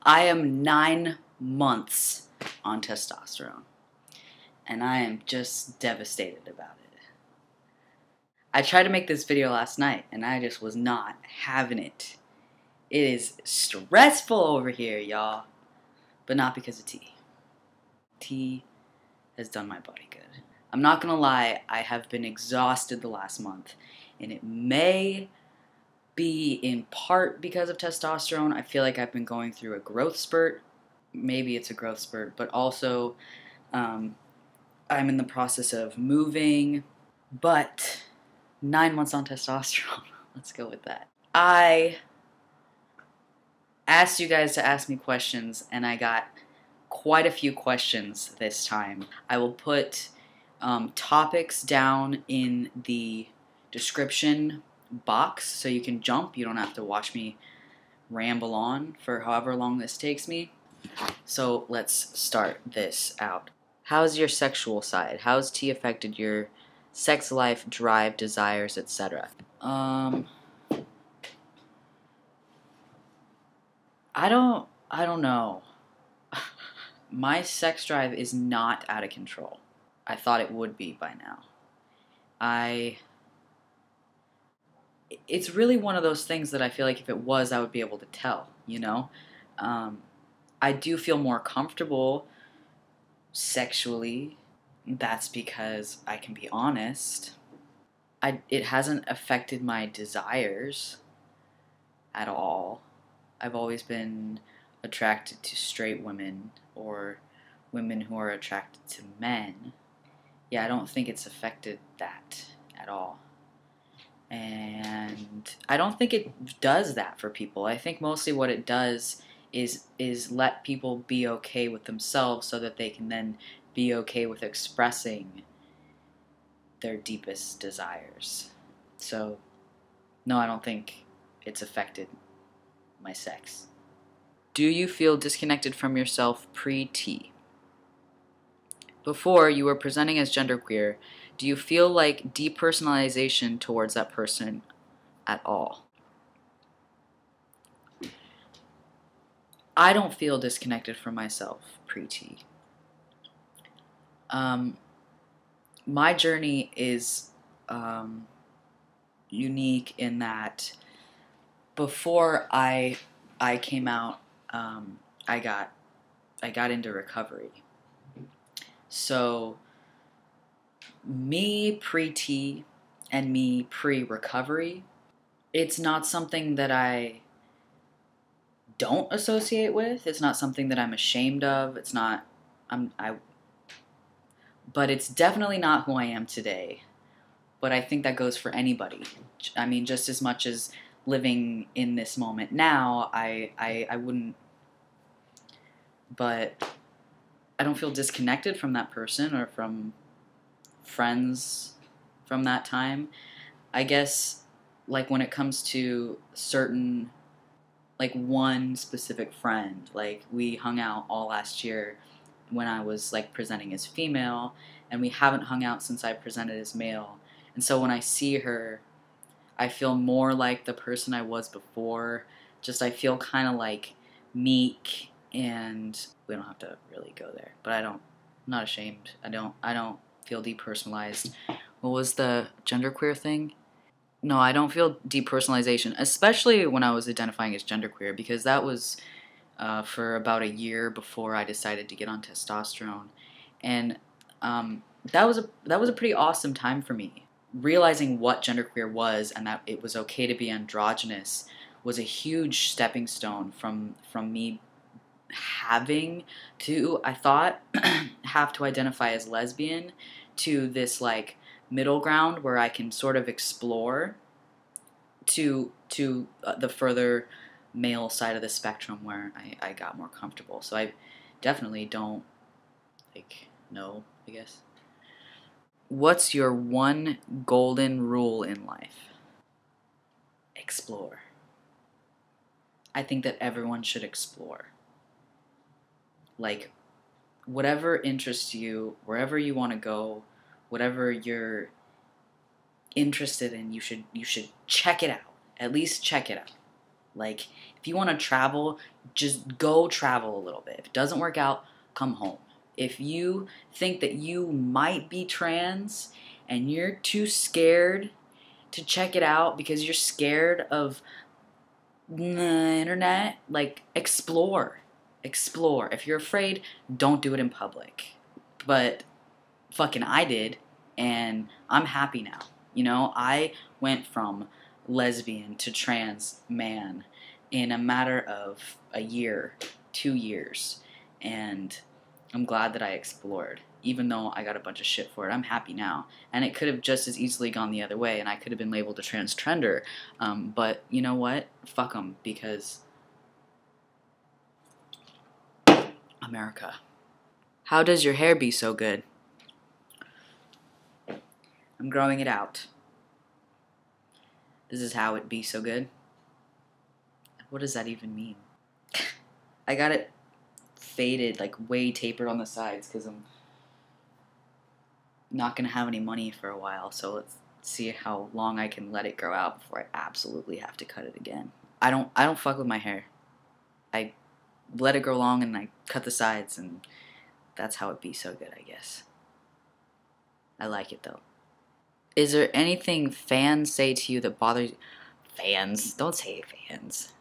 I am 9 months on testosterone, and I am just devastated about it. I tried to make this video last night, and I just was not having it. It is stressful over here, y'all, but not because of tea. Tea has done my body good. I'm not gonna lie, I have been exhausted the last month, and it may be in part because of testosterone. I feel like I've been going through a growth spurt. Maybe it's a growth spurt, but also I'm in the process of moving. But 9 months on testosterone, let's go with that. I asked you guys to ask me questions, and I got quite a few questions this time. I will put topics down in the description box so you can jump. You don't have to watch me ramble on for however long this takes me. So let's start this out. How's your sexual side? How's tea affected your sex life, drive, desires, etc.? I don't know. My sex drive is not out of control. I thought it would be by now. It's really one of those things that I feel like if it was, I would be able to tell, you know? I do feel more comfortable sexually. That's because I can be honest. It hasn't affected my desires at all. I've always been attracted to straight women or women who are attracted to men. Yeah, I don't think it's affected that at all. And I don't think it does that for people. I think mostly what it does is let people be okay with themselves so that they can then be okay with expressing their deepest desires. So, no, I don't think it's affected my sex. Do you feel disconnected from yourself pre-T? Before you were presenting as genderqueer, do you feel like depersonalization towards that person at all? I don't feel disconnected from myself pre-T. My journey is unique in that before I came out, I got into recovery. So me pre-T and me pre-recovery, it's not something that I don't associate with. It's not something that I'm ashamed of. It's not, but it's definitely not who I am today. But I think that goes for anybody. I mean, just as much as living in this moment now, I wouldn't, but I don't feel disconnected from that person or from friends from that time. I guess, like, when it comes to certain, like, one specific friend, like, we hung out all last year when I was, like, presenting as female, and we haven't hung out since I presented as male. And so when I see her, I feel more like the person I was before. Just, I feel kind of, like, meek, and we don't have to really go there. But I'm not ashamed. I don't feel depersonalized. What was the genderqueer thing? No, I don't feel depersonalization, especially when I was identifying as genderqueer, because that was for about a year before I decided to get on testosterone, and that was a pretty awesome time for me. Realizing what genderqueer was and that it was okay to be androgynous was a huge stepping stone from me having to, I thought, have to identify as lesbian to this, like, middle ground where I can sort of explore to the further male side of the spectrum where I got more comfortable. So I definitely don't, like, know, I guess. What's your one golden rule in life? Explore. I think that everyone should explore. Like, whatever interests you, wherever you want to go, whatever you're interested in, you should check it out. At least check it out. Like, if you want to travel, just go travel a little bit. If it doesn't work out, come home. If you think that you might be trans and you're too scared to check it out because you're scared of the internet, like, explore. Explore. If you're afraid, don't do it in public. But fucking I did, and I'm happy now. You know, I went from lesbian to trans man in a matter of a year, 2 years, and I'm glad that I explored. Even though I got a bunch of shit for it, I'm happy now. And it could have just as easily gone the other way, and I could have been labeled a transgender. But you know what? Fuck them, because America. How does your hair be so good? I'm growing it out. This is how it be so good. What does that even mean? I got it faded, like way tapered on the sides, because I'm not gonna have any money for a while, so let's see how long I can let it grow out before I absolutely have to cut it again. I don't fuck with my hair. I let it grow long and I cut the sides, and that's how it be so good, I guess. I like it though. Is there anything fans say to you that bothers you? Fans? Don't say fans.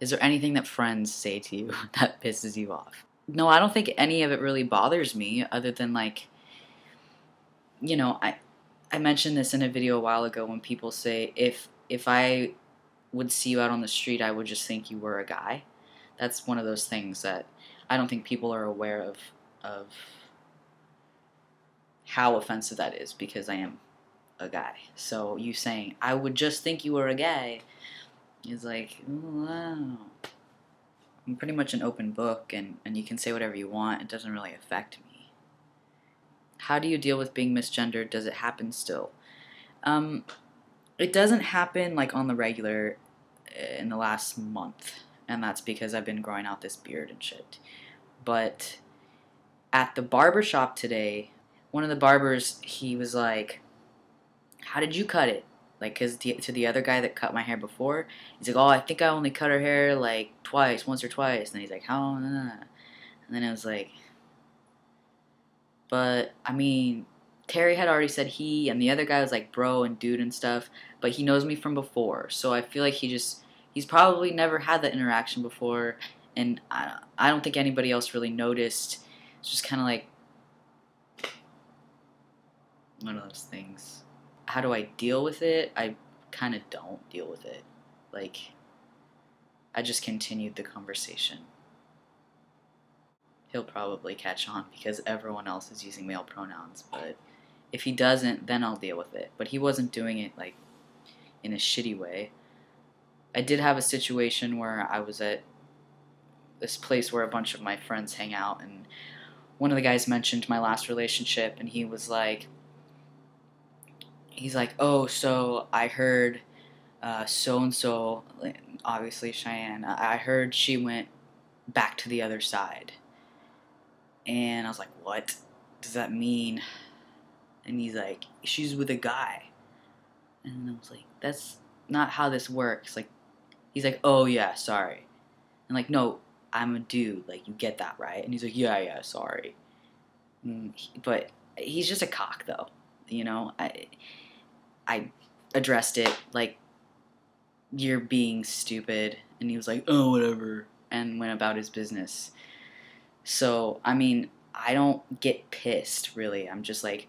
Is there anything that friends say to you that pisses you off? No, I don't think any of it really bothers me, other than, like, you know, I mentioned this in a video a while ago when people say if I would see you out on the street, I would just think you were a guy. That's one of those things that I don't think people are aware of how offensive that is, because I am a guy. So you saying, I would just think you were a guy, is like, wow. I'm pretty much an open book, and you can say whatever you want. It doesn't really affect me. How do you deal with being misgendered? Does it happen still? It doesn't happen, like, on the regular in the last month, and that's because I've been growing out this beard and shit. But at the barber shop today, one of the barbers, he was like, how did you cut it? Like, because to the other guy that cut my hair before, he's like, oh, I think I only cut her hair, like, once or twice. And then he's like, how? And then it was like, but, I mean, Terry had already said he, and the other guy was like bro and dude and stuff, but he knows me from before. So I feel like he's probably never had that interaction before, and I don't think anybody else really noticed. It's just kind of like one of those things. How do I deal with it? I kind of don't deal with it. Like, I just continued the conversation. He'll probably catch on because everyone else is using male pronouns, but if he doesn't, then I'll deal with it. But he wasn't doing it, like, in a shitty way. I did have a situation where I was at this place where a bunch of my friends hang out, and one of the guys mentioned my last relationship, and he's like, oh, so I heard so-and-so, obviously Cheyenne, I heard she went back to the other side. And I was like, what does that mean? And he's like, she's with a guy. And I was like, that's not how this works. Like, he's like, oh yeah, sorry. And like, no, I'm a dude. Like, you get that, right? And he's like, yeah, sorry. But he's just a cock, though. You know, I addressed it like, you're being stupid. And he was like, oh, whatever. And went about his business. So, I mean, I don't get pissed, really. I'm just like,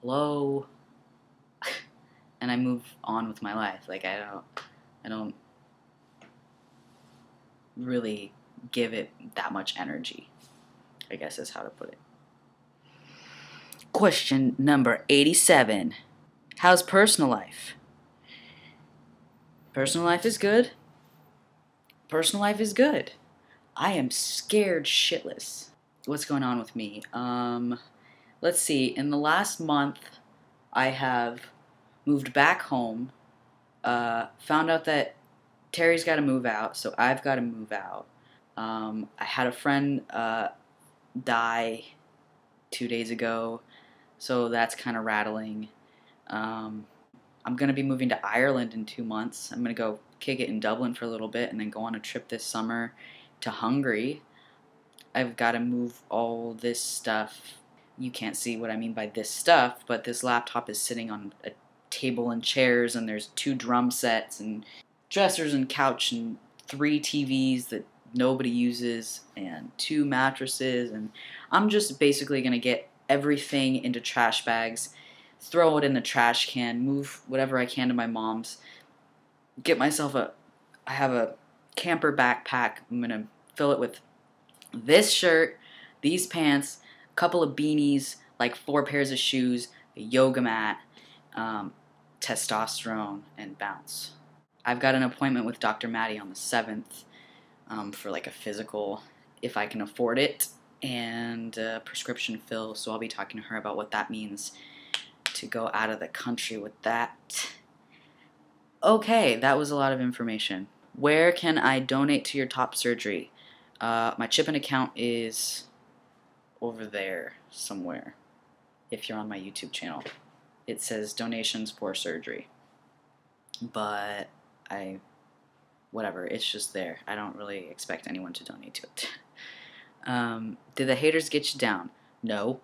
hello? And I move on with my life. Like, I don't really give it that much energy, I guess is how to put it. Question number 87. How's personal life? Personal life is good. Personal life is good. I am scared shitless. What's going on with me? Let's see. In the last month, I have moved back home. Found out that Terry's got to move out, so I've got to move out. I had a friend die 2 days ago, so that's kind of rattling. I'm going to be moving to Ireland in 2 months. I'm going to go kick it in Dublin for a little bit and then go on a trip this summer to Hungary. I've got to move all this stuff. You can't see what I mean by this stuff, but this laptop is sitting on a table and chairs, and there's 2 drum sets and dressers and couch and 3 TVs that nobody uses and 2 mattresses, and I'm just basically going to get everything into trash bags, throw it in the trash can, move whatever I can to my mom's, get myself I have a camper backpack. I'm going to fill it with this shirt, these pants, a couple of beanies, like 4 pairs of shoes, a yoga mat, testosterone, and bounce. I've got an appointment with Dr. Maddie on the 7th for like a physical, if I can afford it, and a prescription fill, so I'll be talking to her about what that means to go out of the country with that. Okay, that was a lot of information. Where can I donate to your top surgery? My Chipin account is over there somewhere. If you're on my YouTube channel, it says donations for surgery, but whatever, it's just there. I don't really expect anyone to donate to it. Did the haters get you down? No.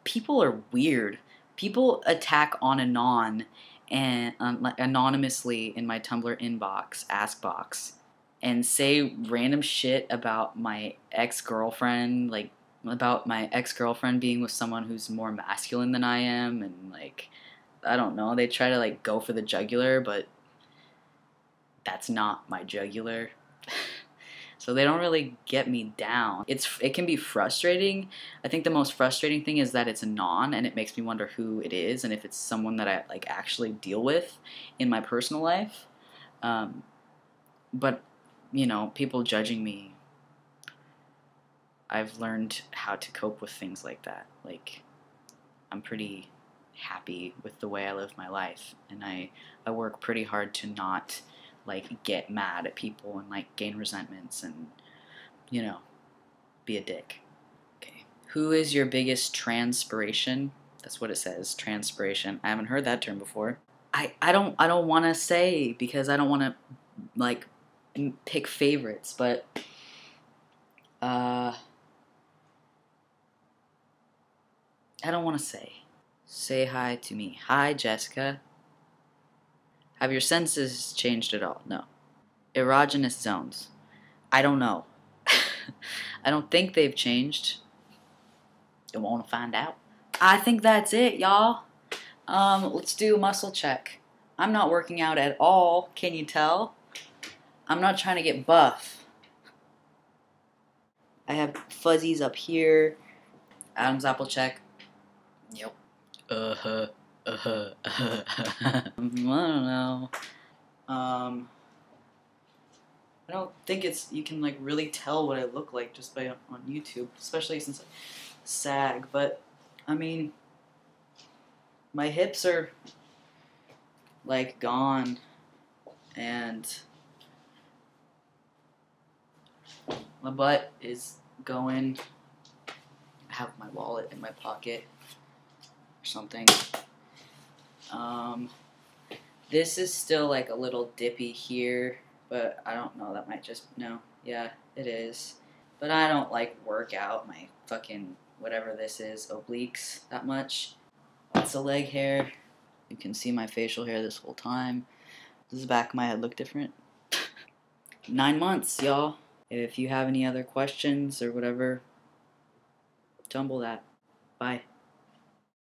People are weird. People attack on and on, and like anonymously in my Tumblr inbox, ask box, and say random shit about my ex-girlfriend, like about my ex-girlfriend being with someone who's more masculine than I am, and like, I don't know, they try to like go for the jugular, but that's not my jugular. So they don't really get me down. It can be frustrating. I think the most frustrating thing is that it's a non, and it makes me wonder who it is and if it's someone that I like actually deal with in my personal life. But you know, people judging me, I've learned how to cope with things like that. Like, I'm pretty happy with the way I live my life, and I work pretty hard to not like get mad at people and like gain resentments and, you know, be a dick. Okay. Who is your biggest transpiration? That's what it says, transpiration. I haven't heard that term before. I don't want to say, because I don't want to like pick favorites, but I don't want to say. Say hi to me. Hi, Jessica. Have your senses changed at all? No. Erogenous zones. I don't know. I don't think they've changed. You want to find out? I think that's it, y'all. Let's do a muscle check. I'm not working out at all. Can you tell? I'm not trying to get buff. I have fuzzies up here. Adam's apple check. Yep. I don't know. I don't think you can like really tell what I look like just by on YouTube, especially since I sag, but I mean, my hips are like gone, and my butt is going. I have my wallet in my pocket or something. This is still like a little dippy here, but I don't know, that might just, no, yeah, it is. But I don't like work out my fucking, whatever this is, obliques that much. That's the leg hair. You can see my facial hair this whole time. Does the back of my head look different? 9 months, y'all. If you have any other questions or whatever, tumble that. Bye.